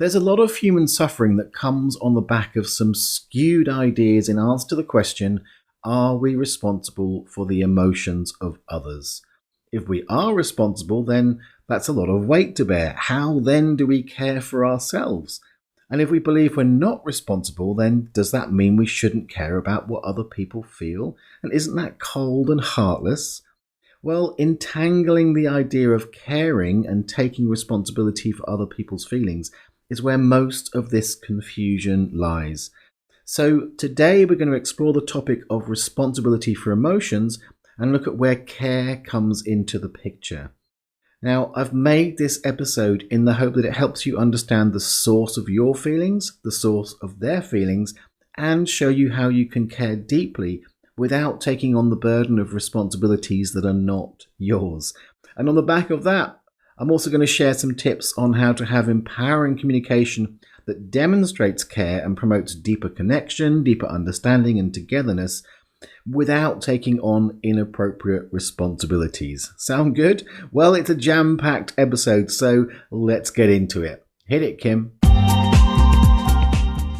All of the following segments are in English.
There's a lot of human suffering that comes on the back of some skewed ideas in answer to the question, are we responsible for the emotions of others? If we are responsible, then that's a lot of weight to bear. How then do we care for ourselves? And if we believe we're not responsible, then does that mean we shouldn't care about what other people feel? And isn't that cold and heartless? Well, entangling the idea of caring and taking responsibility for other people's feelings is where most of this confusion lies. So today we're going to explore the topic of responsibility for emotions and look at where care comes into the picture. Now, I've made this episode in the hope that it helps you understand the source of your feelings, the source of their feelings, and show you how you can care deeply without taking on the burden of responsibilities that are not yours. And on the back of that, I'm also going to share some tips on how to have empowering communication that demonstrates care and promotes deeper connection, deeper understanding and togetherness without taking on inappropriate responsibilities. Sound good? Well, it's a jam-packed episode, so let's get into it. Hit it, Kim.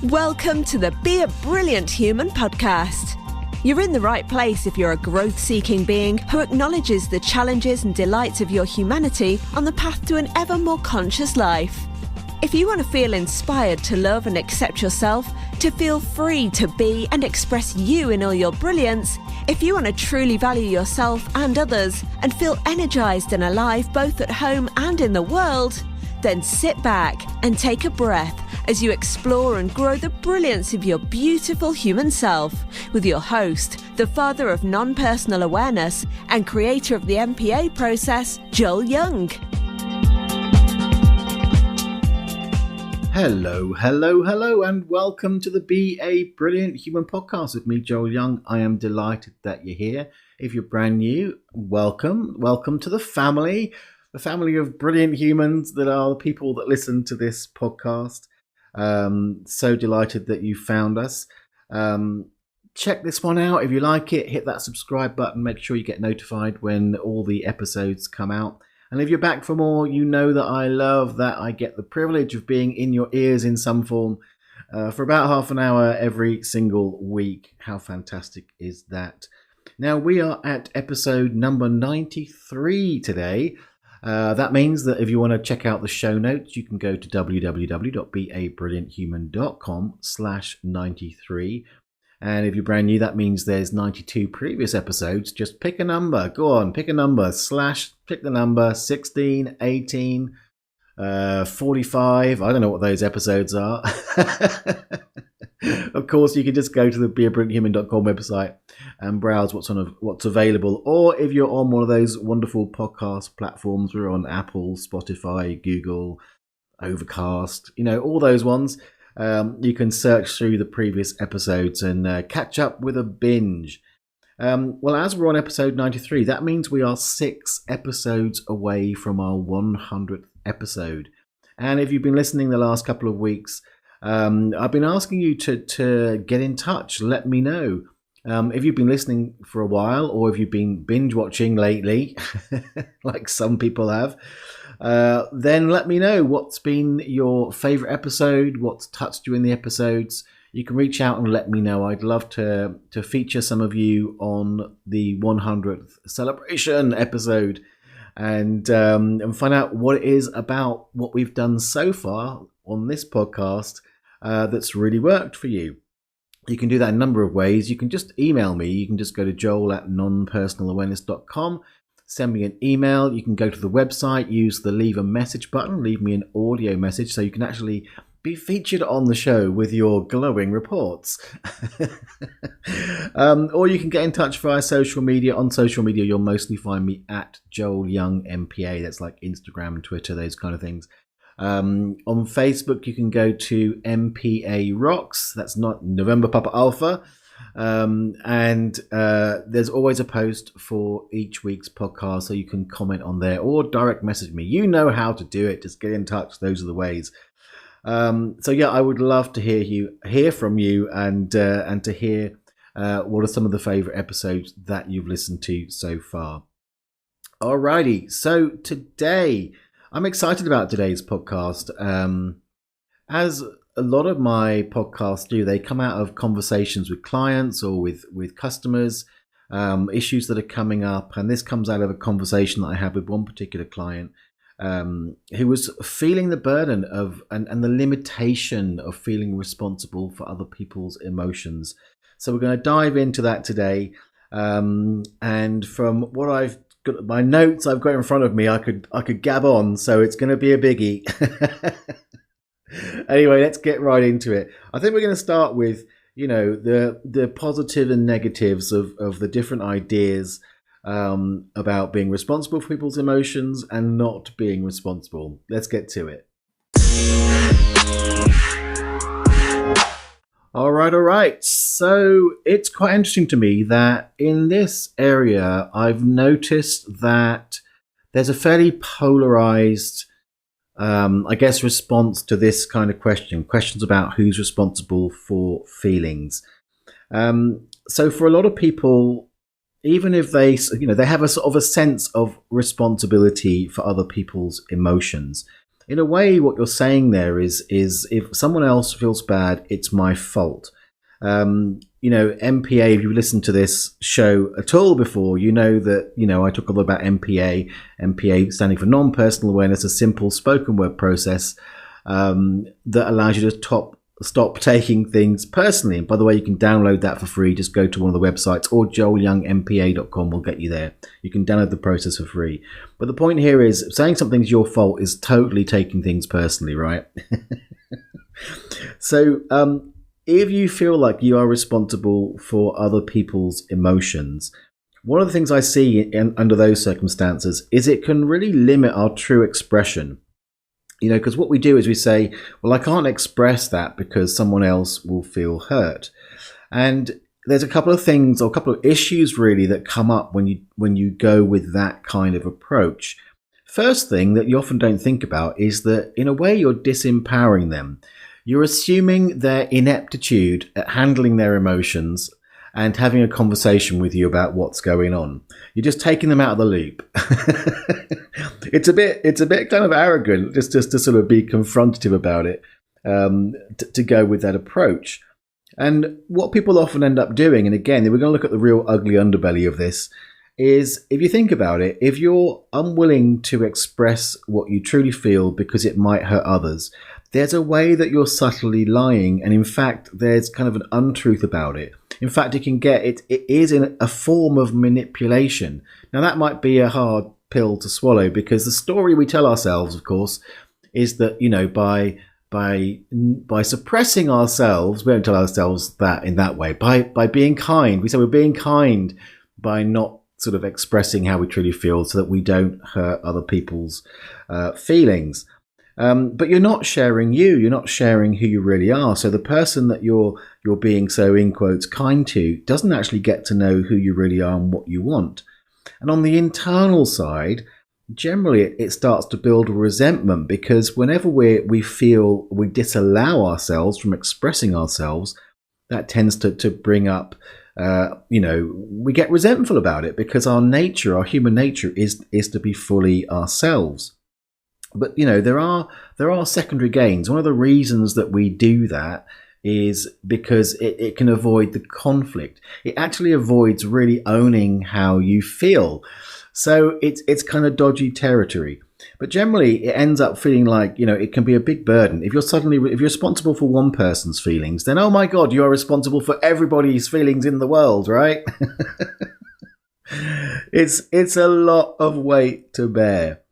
Welcome to the Be a Brilliant Human podcast. You're in the right place if you're a growth-seeking being who acknowledges the challenges and delights of your humanity on the path to an ever more conscious life. If you want to feel inspired to love and accept yourself, to feel free to be and express you in all your brilliance, if you want to truly value yourself and others and feel energized and alive both at home and in the world, then sit back and take a breath as you explore and grow the brilliance of your beautiful human self with your host, the father of non-personal awareness and creator of the MPA process, Joel Young. Hello, and welcome to the Be a Brilliant Human podcast with me, Joel Young. I am delighted that you're here. If you're brand new, welcome to the family of brilliant humans that are the people that listen to this podcast. So delighted that you found us. Check this one out. If you like it, hit that subscribe button. Make sure you get notified when all the episodes come out. And if you're back for more, you know that I love that I get the privilege of being in your ears in some form for about half an hour every single week. How fantastic is that? Now, we are at episode number 93 today. That means that if you want to check out the show notes, you can go to www.beabrillianthuman.com/93. And if you're brand new, that means there's 92 previous episodes. Just pick a number. Go on, pick a number. Pick the number 16, 18, 45. I don't know what those episodes are. Of course, you can just go to the beabrillianthuman.com website and browse what's available. Or if you're on one of those wonderful podcast platforms, we're on Apple, Spotify, Google, Overcast, all those ones. You can search through the previous episodes and catch up with a binge. Well, as we're on episode 93, that means we are 6 episodes away from our 100th episode. And if you've been listening the last couple of weeks, I've been asking you to get in touch. Let me know. If you've been listening for a while or if you've been binge watching lately, like some people have, then let me know what's been your favorite episode, what's touched you in the episodes. You can reach out and let me know. I'd love to feature some of you on the 100th celebration episode and find out what it is about what we've done so far on this podcast that's really worked for you. You can do that in a number of ways. You can just email me. You can just go to joel@nonpersonalawareness.com. Send me an email. You can go to the website, use the leave a message button, leave me an audio message so you can actually be featured on the show with your glowing reports. Or you can get in touch via social media. On social media, you'll mostly find me at Joel Young MPA. That's like Instagram, Twitter, those kind of things. On Facebook, you can go to MPA Rocks. That's not November Papa Alpha. And there's always a post for each week's podcast, so you can comment on there or direct message me. You know how to do it. Just get in touch. Those are the ways. So yeah, I would love to hear from you, and to hear what are some of the favorite episodes that you've listened to so far. Alrighty, so today I'm excited about today's podcast. as a lot of my podcasts do, they come out of conversations with clients or with customers, issues that are coming up. And this comes out of a conversation that I had with one particular client who was feeling the burden of and the limitation of feeling responsible for other people's emotions. So we're going to dive into that today. And from what I've got, my notes I've got in front of me, I could gab on. So it's going to be a biggie. Anyway, let's get right into it. I think we're going to start with, the positive and negatives of the different ideas about being responsible for people's emotions and not being responsible. Let's get to it. All right. So it's quite interesting to me that in this area, I've noticed that there's a fairly polarized response to this kind of questions about who's responsible for feelings. So for a lot of people, even if they have a sort of a sense of responsibility for other people's emotions, in a way, what you're saying there is if someone else feels bad, it's my fault. MPA, if you've listened to this show at all before, you know that, I talk a lot about MPA standing for non-personal awareness, a simple spoken word process that allows you to stop taking things personally. And by the way, you can download that for free. Just go to one of the websites, or joelyoungmpa.com will get you there. You can download the process for free. But the point here is saying something's your fault is totally taking things personally, right? So, if you feel like you are responsible for other people's emotions, one of the things I see under those circumstances is it can really limit our true expression. Because what we do is we say, well, I can't express that because someone else will feel hurt. And there's a couple of things, or a couple of issues really, that come up when you go with that kind of approach. First thing that you often don't think about is that in a way you're disempowering them. You're assuming their ineptitude at handling their emotions and having a conversation with you about what's going on. You're just taking them out of the loop. It's a bit kind of arrogant just to sort of be confrontative about it, to go with that approach. And what people often end up doing, and again, we're going to look at the real ugly underbelly of this, is if you think about it, if you're unwilling to express what you truly feel because it might hurt others, there's a way that you're subtly lying, and in fact, there's kind of an untruth about it. In fact, it is in a form of manipulation. Now, that might be a hard pill to swallow, because the story we tell ourselves, of course, is that, by suppressing ourselves, we don't tell ourselves that in that way. By being kind, we say we're being kind by not sort of expressing how we truly feel so that we don't hurt other people's feelings. But you're not sharing you're not sharing who you really are. So the person that you're being so, in quotes, kind to doesn't actually get to know who you really are and what you want. And on the internal side, generally it starts to build resentment, because whenever we feel we disallow ourselves from expressing ourselves, that tends to bring up, we get resentful about it, because our human nature is to be fully ourselves. But, there are secondary gains. One of the reasons that we do that is because it can avoid the conflict. It actually avoids really owning how you feel. So it's kind of dodgy territory. But generally, it ends up feeling like, it can be a big burden. If you're responsible for one person's feelings, then, oh my God, you are responsible for everybody's feelings in the world, right? It's a lot of weight to bear.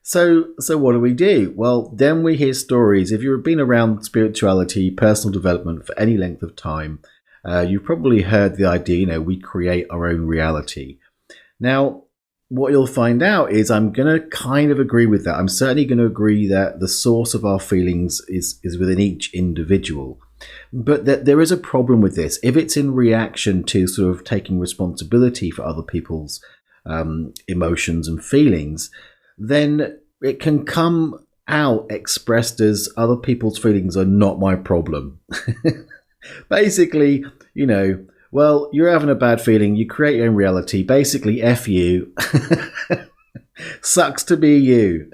So what do? Well, then we hear stories. If you've been around spirituality, personal development for any length of time, you've probably heard the idea, we create our own reality. Now, what you'll find out is I'm going to kind of agree with that. I'm certainly going to agree that the source of our feelings is within each individual. But that there is a problem with this. If it's in reaction to sort of taking responsibility for other people's emotions and feelings, then it can come out expressed as other people's feelings are not my problem. Basically, well, you're having a bad feeling, you create your own reality, basically F you. Sucks to be you.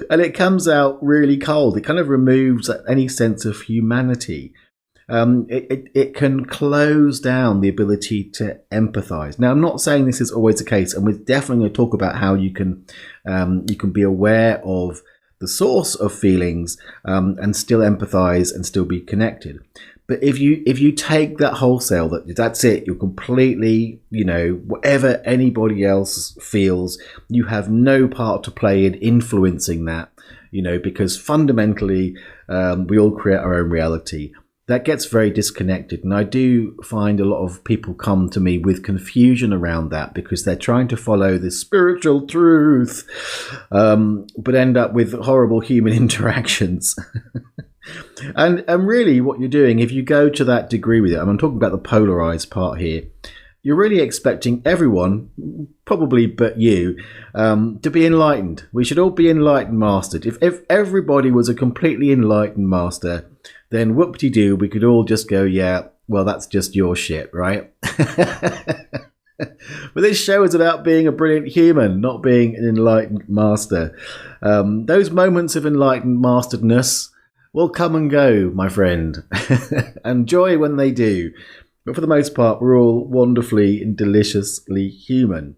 And it comes out really cold. It kind of removes any sense of humanity. It can close down the ability to empathize. Now, I'm not saying this is always the case, and we're definitely going to talk about how you can be aware of the source of feelings and still empathize and still be connected. But if you take that wholesale, that's it, you're completely, whatever anybody else feels, you have no part to play in influencing that, because fundamentally we all create our own reality. That gets very disconnected. And I do find a lot of people come to me with confusion around that because they're trying to follow this spiritual truth, but end up with horrible human interactions. And really what you're doing, if you go to that degree with it, I'm talking about the polarized part here, you're really expecting everyone, probably but you, to be enlightened. We should all be enlightened mastered. If everybody was a completely enlightened master, then whoop-de-doo, we could all just go, yeah, well, that's just your shit, right? But this show is about being a brilliant human, not being an enlightened master. Those moments of enlightened masteredness will come and go, my friend. Enjoy when they do. But for the most part, we're all wonderfully and deliciously human.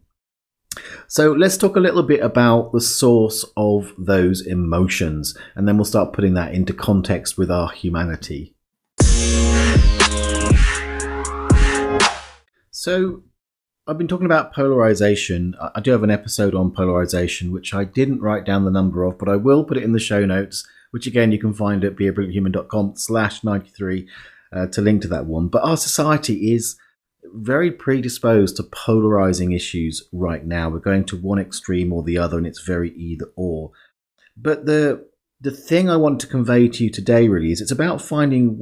So let's talk a little bit about the source of those emotions, and then we'll start putting that into context with our humanity. So I've been talking about polarization. I do have an episode on polarization, which I didn't write down the number of, but I will put it in the show notes, which again you can find at beabrillianthuman.com/93 to link to that one. But our society is very predisposed to polarizing issues right now. We're going to one extreme or the other, and it's very either or. But the thing I want to convey to you today really is it's about finding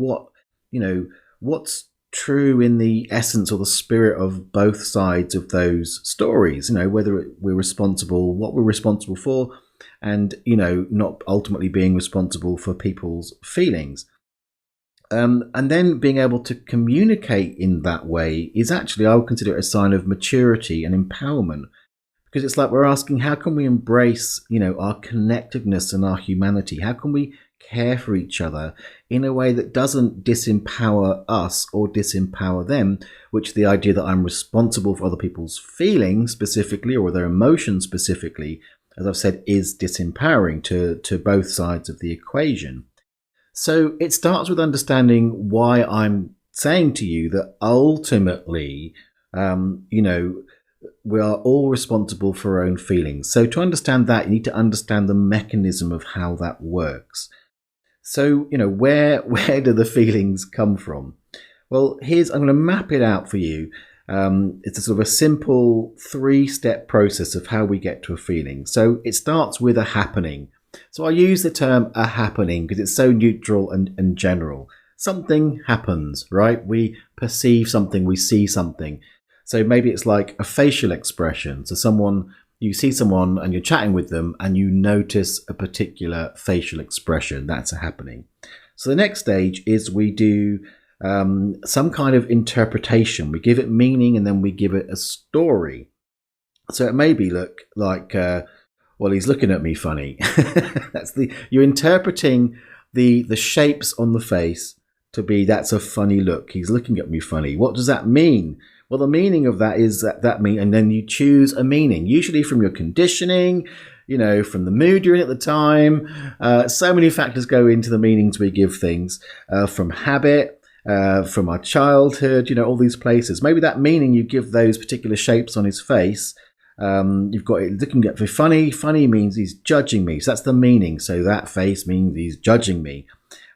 what's true in the essence or the spirit of both sides of those stories, whether we're responsible, what we're responsible for, and not ultimately being responsible for people's feelings. And then being able to communicate in that way is actually, I would consider it a sign of maturity and empowerment, because it's like we're asking, how can we embrace, our connectedness and our humanity? How can we care for each other in a way that doesn't disempower us or disempower them, which the idea that I'm responsible for other people's feelings specifically or their emotions specifically, as I've said, is disempowering to both sides of the equation. So it starts with understanding why I'm saying to you that ultimately, we are all responsible for our own feelings. So to understand that, you need to understand the mechanism of how that works. So, where do the feelings come from? Well, I'm going to map it out for you. It's a sort of a simple 3-step process of how we get to a feeling. So it starts with a happening. So I use the term a happening because it's so neutral and general. Something happens, right? We perceive something, we see something. So maybe it's like a facial expression. So you see someone and you're chatting with them and you notice a particular facial expression. That's a happening. So the next stage is we do some kind of interpretation. We give it meaning and then we give it a story. So it may be look like... well, he's looking at me funny. You're interpreting the shapes on the face to be, that's a funny look. He's looking at me funny. What does that mean? Well, the meaning of that is that mean, and then you choose a meaning, usually from your conditioning, from the mood you're in at the time. So many factors go into the meanings we give things, from habit, from our childhood, all these places. Maybe that meaning you give those particular shapes on his face. You've got it looking at me funny. Funny means he's judging me. So that's the meaning. So that face means he's judging me.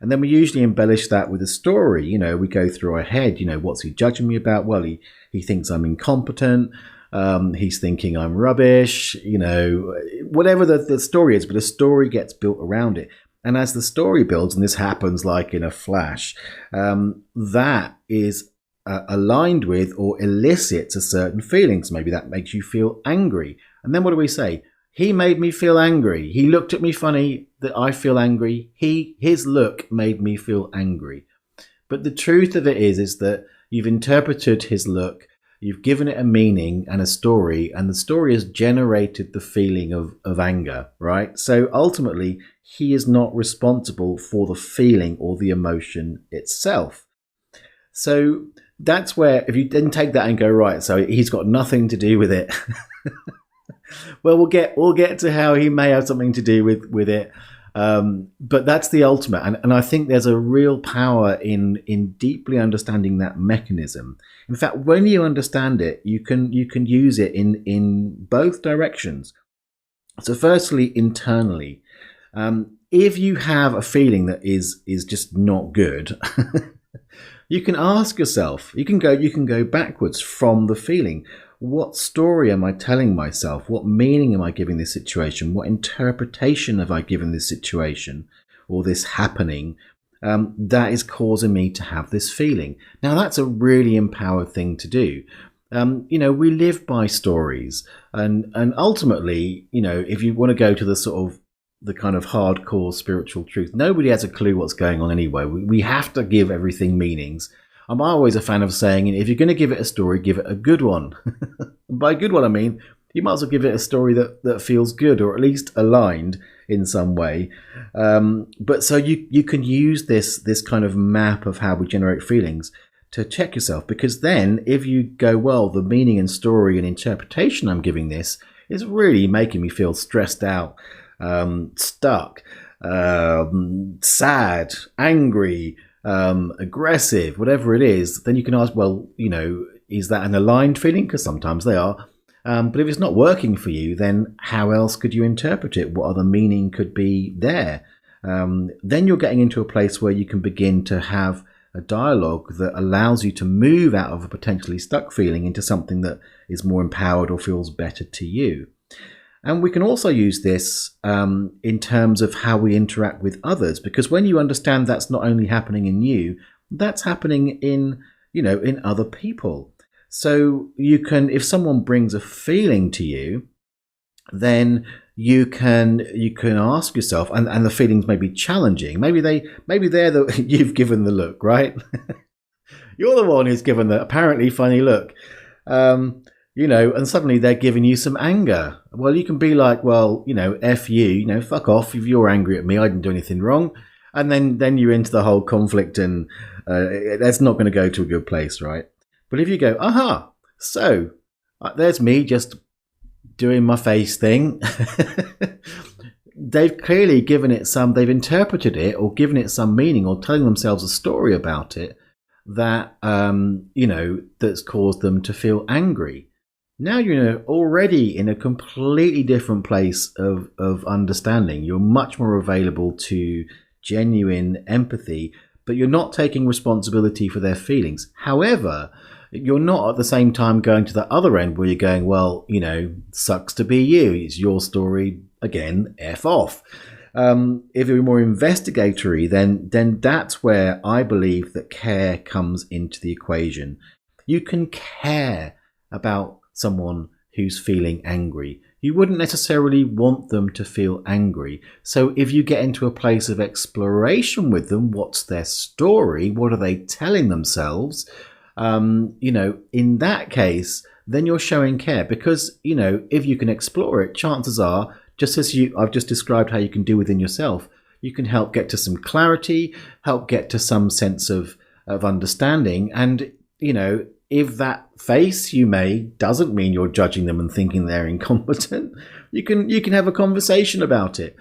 And then we usually embellish that with a story. We go through our head, what's he judging me about? Well, he thinks I'm incompetent. He's thinking I'm rubbish, whatever the story is, but a story gets built around it. And as the story builds, and this happens like in a flash, that is aligned with or elicits a certain feelings. Maybe that makes you feel angry. And then what do we say? He made me feel angry. He looked at me funny, that I feel angry. His look made me feel angry. But the truth of it is that you've interpreted his look, you've given it a meaning and a story, and the story has generated the feeling of anger, right? So ultimately, he is not responsible for the feeling or the emotion itself. So that's where, if you then take that and go, right, so he's got nothing to do with it. Well, we'll get to how he may have something to do with it. But that's the ultimate. And I think there's a real power in deeply understanding that mechanism. In fact, when you understand it, you can use it in both directions. So firstly, internally, if you have a feeling that is just not good, you can ask yourself, you can go backwards from the feeling. What story am I telling myself? What meaning am I giving this situation? What interpretation have I given this situation or this happening that is causing me to have this feeling? Now, that's a really empowered thing to do. We live by stories, and ultimately, if you want to go to the kind of hardcore spiritual truth, nobody has a clue what's going on anyway. We have to give everything meanings. I'm always a fan of saying, if you're going to give it a story, give it a good one. By good one, I mean, you might as well give it a story that feels good, or at least aligned in some way. But so you can use this kind of map of how we generate feelings to check yourself, because then if you go, well, the meaning and story and interpretation I'm giving this is really making me feel stressed out, stuck, sad, angry, aggressive, whatever it is, then you can ask, well, is that an aligned feeling? Because sometimes they are. But if it's not working for you, then how else could you interpret it? What other meaning could be there? Then you're getting into a place where you can begin to have a dialogue that allows you to move out of a potentially stuck feeling into something that is more empowered or feels better to you. And we can also use this in terms of how we interact with others, because when you understand that's not only happening in you, that's happening in other people. So you can, if someone brings a feeling to you, then you can ask yourself, and the feelings may be challenging. Maybe they're you've given the look, right? You're the one who's given the apparently funny look. And suddenly they're giving you some anger. Well, you can be like, well, F you, fuck off if you're angry at me, I didn't do anything wrong. And then you're into the whole conflict, and that's not going to go to a good place, right? But if you go, so there's me just doing my face thing. They've clearly they've interpreted it or given it some meaning, or telling themselves a story about it that, that's caused them to feel angry. Now you're already in a completely different place of understanding. You're much more available to genuine empathy, but you're not taking responsibility for their feelings. However, you're not at the same time going to the other end where you're going, well, sucks to be you. It's your story. Again, F off. If you're more investigatory, then that's where I believe that care comes into the equation. You can care about someone who's feeling angry. You wouldn't necessarily want them to feel angry. So if you get into a place of exploration with them, what's their story? What are they telling themselves? In that case, then you're showing care, because, if you can explore it, chances are, just as I've just described how you can do within yourself, you can help get to some clarity, help get to some sense of understanding. And, if that face you made doesn't mean you're judging them and thinking they're incompetent, you can have a conversation about it,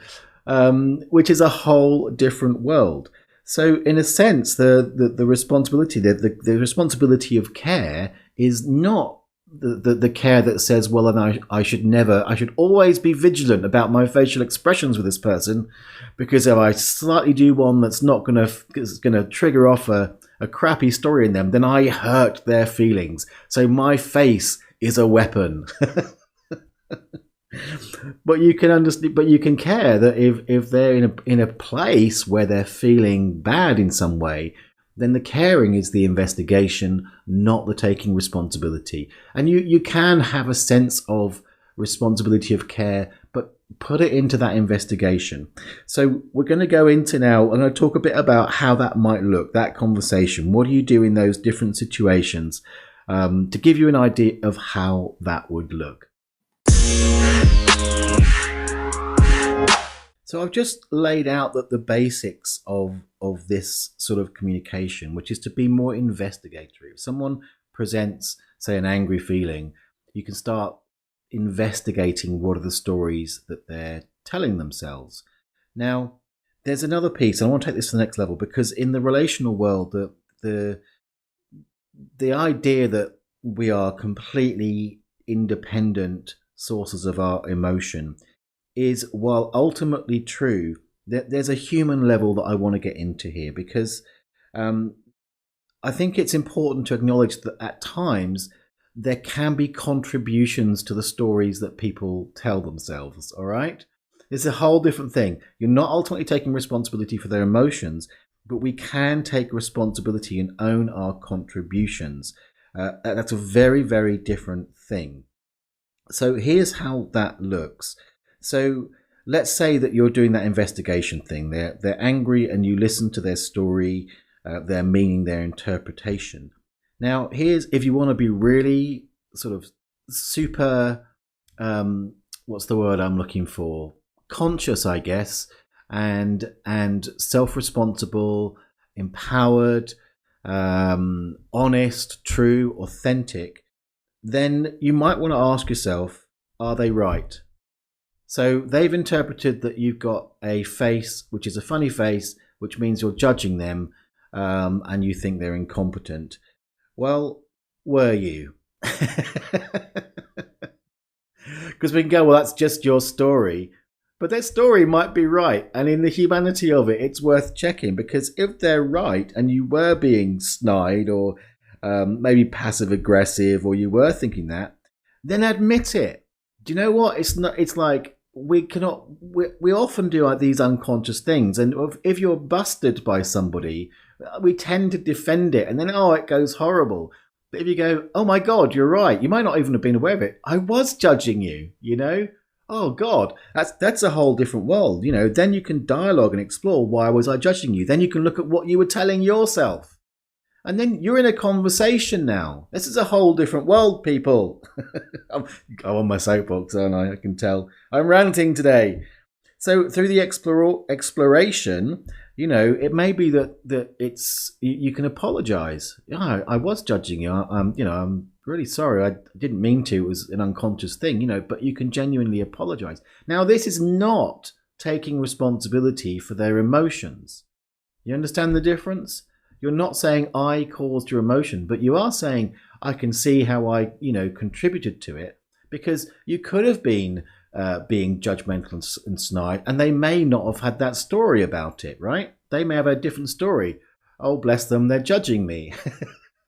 which is a whole different world. So in a sense, the responsibility, the responsibility of care is not the care that says, well, and I should always be vigilant about my facial expressions with this person, because if I slightly do one that's not going to trigger off a crappy story in them, then I hurt their feelings. So my face is a weapon. But you can understand, but you can care that if they're in a place where they're feeling bad in some way, then the caring is the investigation, not the taking responsibility. And you can have a sense of responsibility of care, but put it into that investigation. So we're going to go into now, I'm going to talk a bit about how that might look, that conversation. What do you do in those different situations? to give you an idea of how that would look. So I've just laid out the basics of this sort of communication, which is to be more investigatory. If someone presents, say, an angry feeling, you can start investigating what are the stories that they're telling themselves. Now, there's another piece, and I want to take this to the next level, because in the relational world, the idea that we are completely independent sources of our emotion is, while ultimately true, there's a human level that I want to get into here, because I think it's important to acknowledge that at times there can be contributions to the stories that people tell themselves, all right? It's a whole different thing. You're not ultimately taking responsibility for their emotions, but we can take responsibility and own our contributions. That's a very, very different thing. So here's how that looks. So let's say that you're doing that investigation thing. They're angry and you listen to their story, their meaning, their interpretation. Now, here's, if you want to be really sort of super, what's the word I'm looking for? Conscious, I guess, and self-responsible, empowered, honest, true, authentic, then you might want to ask yourself, are they right? So they've interpreted that you've got a face, which is a funny face, which means you're judging them, and you think they're incompetent. Well, were you? Because we can go, well, that's just your story. But their story might be right. And in the humanity of it, it's worth checking. Because if they're right and you were being snide or maybe passive aggressive, or you were thinking that, then admit it. Do you know what? It's not. It's like we often do like these unconscious things. And if you're busted by somebody, we tend to defend it. And then, it goes horrible. But if you go, oh my God, you're right. You might not even have been aware of it. I was judging you, you know? Oh God, that's a whole different world, you know. Then you can dialogue and explore, why was I judging you? Then you can look at what you were telling yourself. And then you're in a conversation now. This is a whole different world, people. I'm on my soapbox, aren't I? I can tell. I'm ranting today. So through the exploration, you know, it may be that it's, you can apologize. Yeah, I was judging you. I'm really sorry. I didn't mean to. It was an unconscious thing, you know, but you can genuinely apologize. Now, this is not taking responsibility for their emotions. You understand the difference? You're not saying I caused your emotion, but you are saying I can see how I, contributed to it, because you could have been being judgmental and snide, and they may not have had that story about it, right? They may have a different story. Oh, bless them, they're judging me.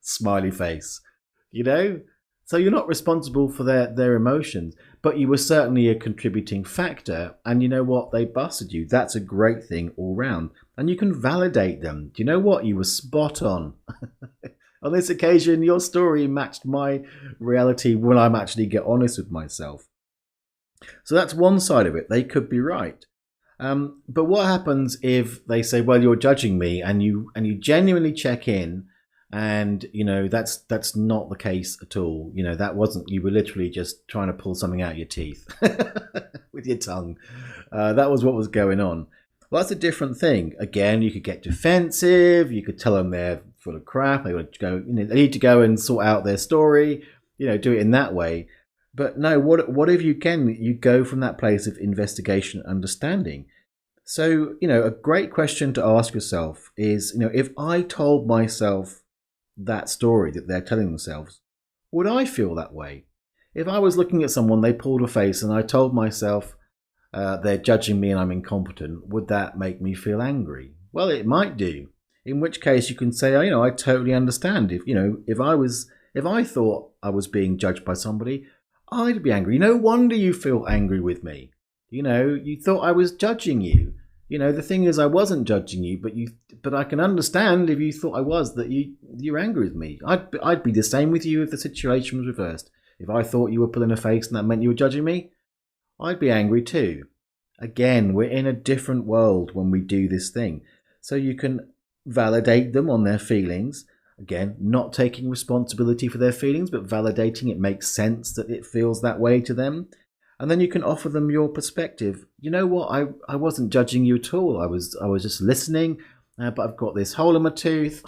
Smiley face. So you're not responsible for their emotions, but you were certainly a contributing factor. And you know what? They busted you. That's a great thing all round. And you can validate them. Do you know what? You were spot on. On this occasion, your story matched my reality when I'm actually get honest with myself. So that's one side of it. They could be right. But what happens if they say, well, you're judging me, and you genuinely check in, and that's not the case at all. That wasn't, you were literally just trying to pull something out of your teeth with your tongue. That was what was going on. Well, that's a different thing. Again, you could get defensive. You could tell them they're full of crap. They would go, they need to go and sort out their story. Do it in that way. But no, what if you go from that place of investigation and understanding? So, a great question to ask yourself is, if I told myself that story that they're telling themselves, would I feel that way? If I was looking at someone, they pulled a face, and I told myself they're judging me and I'm incompetent, would that make me feel angry? Well, it might do. In which case you can say, I totally understand. If I thought I was being judged by somebody, I'd be angry. No wonder you feel angry with me. You thought I was judging you. The thing is, I wasn't judging you, but I can understand if you thought I was, that you're angry with me. I'd be the same with you if the situation was reversed. If I thought you were pulling a face and that meant you were judging me, I'd be angry too. Again, we're in a different world when we do this thing. So you can validate them on their feelings, Again, not taking responsibility for their feelings, but validating it makes sense that it feels that way to them. And then you can offer them your perspective. You know what? I wasn't judging you at all. I was just listening, but I've got this hole in my tooth.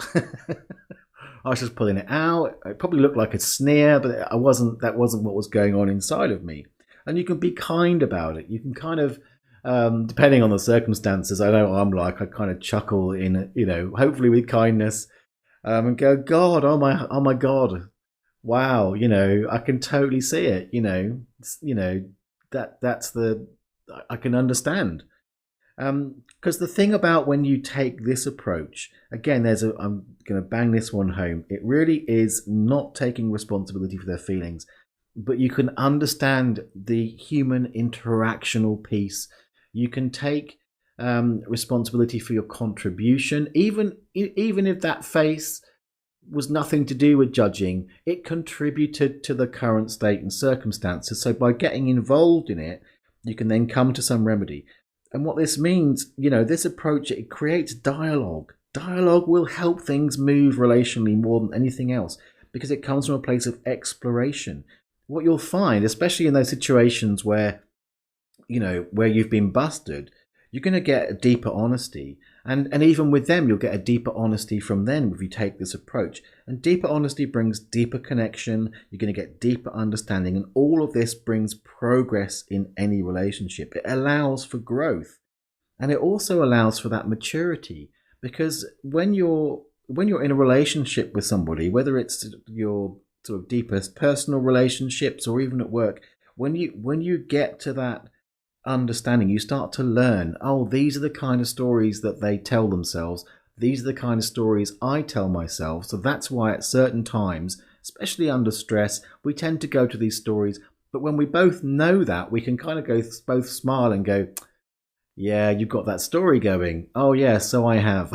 I was just pulling it out. It probably looked like a sneer, but that wasn't what was going on inside of me. And you can be kind about it. You can kind of, depending on the circumstances, I know I'm like, I kind of chuckle in, hopefully with kindness, and go, God, oh my God, wow, I can totally see it. I can understand. Because the thing about when you take this approach, again, I'm going to bang this one home. It really is not taking responsibility for their feelings, but you can understand the human interactional piece. You can take responsibility for your contribution, even if that face was nothing to do with judging. It contributed to the current state and circumstances. So by getting involved in it, you can then come to some remedy. And what this means, this approach, it creates dialogue. Dialogue will help things move relationally more than anything else, because it comes from a place of exploration. What you'll find, especially in those situations where you've been busted, you're going to get a deeper honesty. And even with them, you'll get a deeper honesty from them if you take this approach. And deeper honesty brings deeper connection. You're going to get deeper understanding. And all of this brings progress in any relationship. It allows for growth. And it also allows for that maturity. Because when you're in a relationship with somebody, whether it's your sort of deepest personal relationships or even at work, when you get to that understanding, you start to learn, these are the kind of stories that they tell themselves. These are the kind of stories I tell myself. So that's why at certain times, especially under stress, we tend to go to these stories. But when we both know that, we can kind of both smile and go, yeah, you've got that story going. Oh yeah, so I have.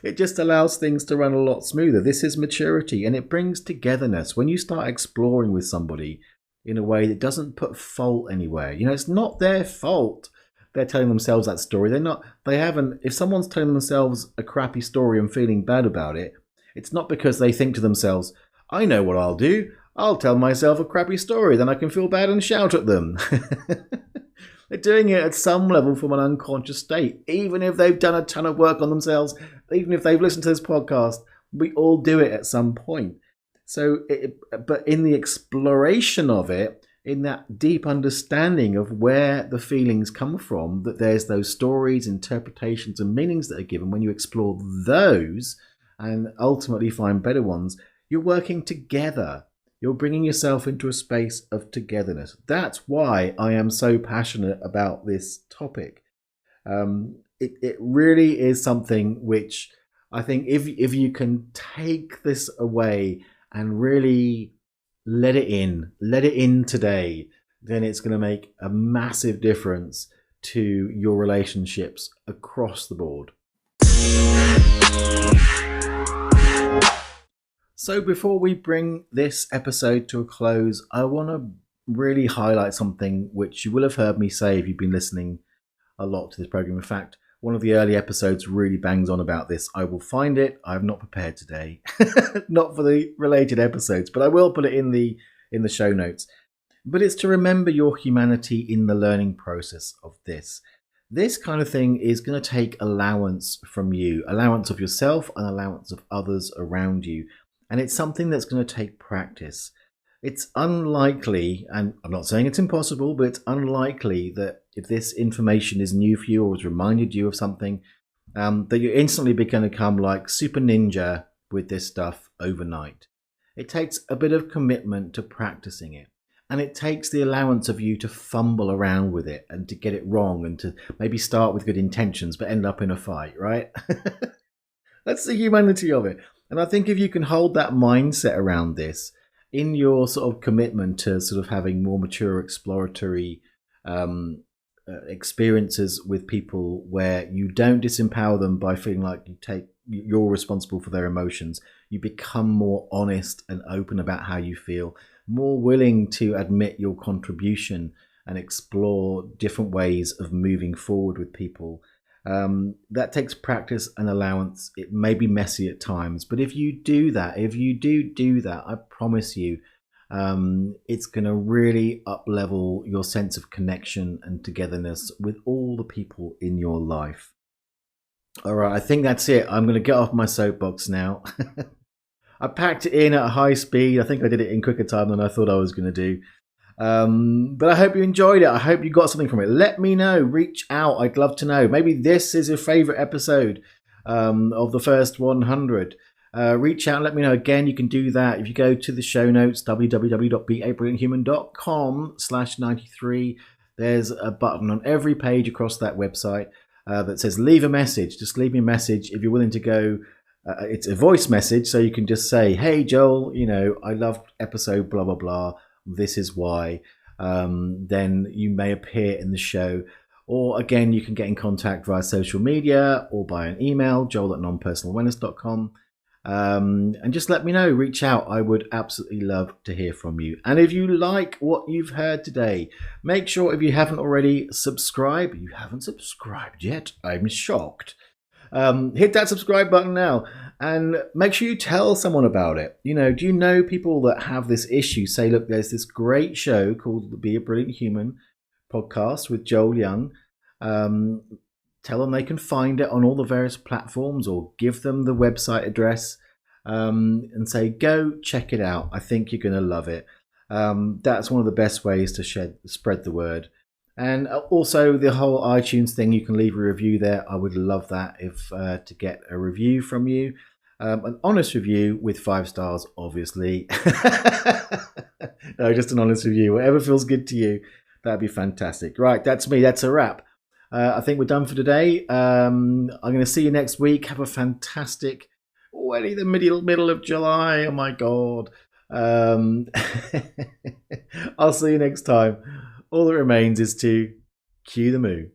It just allows things to run a lot smoother. This is maturity, and it brings togetherness. When you start exploring with somebody in a way that doesn't put fault anywhere. It's not their fault they're telling themselves that story. If someone's telling themselves a crappy story and feeling bad about it, it's not because they think to themselves, I know what I'll do. I'll tell myself a crappy story, then I can feel bad and shout at them. They're doing it at some level from an unconscious state. Even if they've done a ton of work on themselves, even if they've listened to this podcast, we all do it at some point. But in the exploration of it, in that deep understanding of where the feelings come from, that there's those stories, interpretations, and meanings that are given, when you explore those and ultimately find better ones, you're working together. You're bringing yourself into a space of togetherness. That's why I am so passionate about this topic. It really is something which I think if you can take this away and really let it in today, then it's going to make a massive difference to your relationships across the board. So before we bring this episode to a close, I want to really highlight something which you will have heard me say if you've been listening a lot to this program. In fact, one of the early episodes really bangs on about this. I will find it. I'm not prepared today, not for the related episodes, but I will put it in the show notes. But it's to remember your humanity in the learning process of this. This kind of thing is going to take allowance from you, allowance of yourself and allowance of others around you. And it's something that's going to take practice. It's unlikely, and I'm not saying it's impossible, but it's unlikely that if this information is new for you or has reminded you of something, that you're instantly going to become like super ninja with this stuff overnight. It takes a bit of commitment to practicing it. And it takes the allowance of you to fumble around with it and to get it wrong and to maybe start with good intentions but end up in a fight, right? That's the humanity of it. And I think if you can hold that mindset around this in your sort of commitment to sort of having more mature exploratory experiences with people where you don't disempower them by feeling like you're responsible for their emotions, you become more honest and open about how you feel, more willing to admit your contribution and explore different ways of moving forward with people. That takes practice and allowance. It may be messy at times, but if you do that, I promise you, it's going to really up-level your sense of connection and togetherness with all the people in your life. All right, I think that's it. I'm going to get off my soapbox now. I packed it in at a high speed. I think I did it in quicker time than I thought I was going to do. But I hope you enjoyed it. I hope you got something from it. Let me know. Reach out. I'd love to know. Maybe this is your favorite episode of the first 100. Reach out and let me know. Again, you can do that if you go to the show notes, www.beabrillianthuman.com/93. There's a button on every page across that website that says leave a message. Just leave me a message if you're willing to go. It's a voice message, so you can just say, hey, Joel, I loved episode blah, blah, blah. This is why. Then you may appear in the show. Or again, you can get in contact via social media or by an email, joel@nonpersonalawareness.com. And just let me know. Reach out. I would absolutely love to hear from you. And if you like what you've heard today, make sure if you haven't already, subscribe. You haven't subscribed yet? I'm shocked. Hit that subscribe button now and make sure you tell someone about it. Do you know people that have this issue? Say, look, there's this great show called the Be a Brilliant Human podcast with Joel Young. Tell them they can find it on all the various platforms, or give them the website address and say, go check it out. I think you're going to love it. That's one of the best ways to spread the word. And also the whole iTunes thing, you can leave a review there. I would love that to get a review from you. An honest review with 5 stars, obviously. No, just an honest review. Whatever feels good to you, that'd be fantastic. Right, that's me. That's a wrap. I think we're done for today. I'm going to see you next week. Have a fantastic, already the middle of July. Oh, my God. I'll see you next time. All that remains is to cue the moo.